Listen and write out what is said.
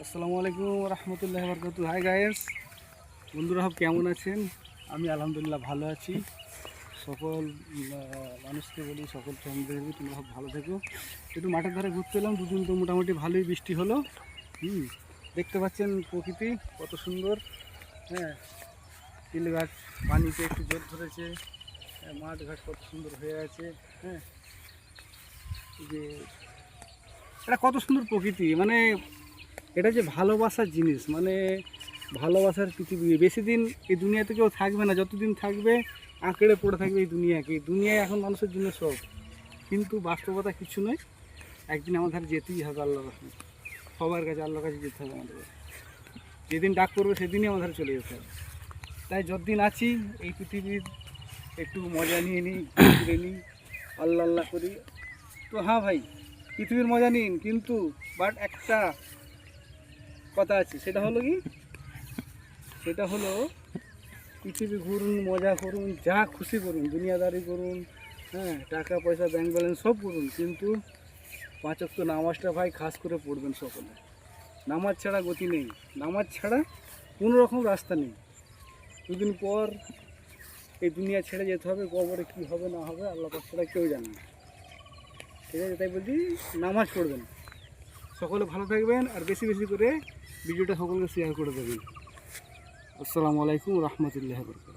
আসসালামু আলাইকুম রহমতুল্লাহ বরকাতু। Hi guys, বন্ধুরা সব কেমন আছেন? আমি আলহামদুলিল্লাহ ভালো আছি। সকল মানুষকে বলি, সকল ফ্যামিলি বলি, তোমরা সব ভালো থেকো। একটু মাঠের ধারে ঘুরতে এলাম, দুদিন তো মোটামুটি ভালোই বৃষ্টি হলো। দেখতে পাচ্ছেন প্রকৃতি কত সুন্দর। হ্যাঁ, তিল গাছ পানিতে একটু জল ধরেছে। মাঠ ঘাট কত সুন্দর হয়ে আছে। হ্যাঁ, যে এটা কত সুন্দর প্রকৃতি, মানে এটা যে ভালোবাসার জিনিস, মানে ভালোবাসার পৃথিবী। বেশি দিন এই দুনিয়াতে কেউ থাকবে না, যতদিন থাকবে আঁকড়ে পড়ে থাকবে এই দুনিয়াকে। দুনিয়ায় এখন মানুষের জন্য সব, কিন্তু বাস্তবতা কিছু নয়। একদিন আমাদের যেতেই হবে আল্লাহর রহমতে, সবার কাছে আল্লাহর কাছে যেতে হবে আমাদের। যেদিন ডাক করবে সেদিনই আমাদের চলে যেতে হবে। তাই যতদিন আছি এই পৃথিবীর একটু মজা নিয়ে নিই, ঘুরে নিই, আল্লাহ আল্লাহ করি। তো হ্যাঁ ভাই, পৃথিবীর মজা নিন, কিন্তু বাট একটা কথা আছে, সেটা হলো কি, সেটা হলো পৃথিবী ঘুরুন, মজা করুন, যা খুশি করুন, দুনিয়াদারি করুন, হ্যাঁ, টাকা পয়সা ব্যাংক ব্যালেন্স সব করুন, কিন্তু 5 ওয়াক্ত নামাজটা ভাই খাস করে পড়বেন সকলে। নামাজ ছাড়া গতি নেই, নামাজ ছাড়া কোনো রকম রাস্তা নেই। দুদিন পর এই দুনিয়া ছেড়ে যেতে হবে, কবরে কী হবে না হবে আল্লাহ পাক ছাড়া কেউ জানে না। ঠিক আছে, তাই বলছি নামাজ পড়বেন। সকলে ভালো থাকবেন, আর বেশি বেশি করে ভিডিওটা সকলকে শেয়ার করে দেবেন। আসসালামু আলাইকুম রহমতুল্লাহ বরকাতুহু।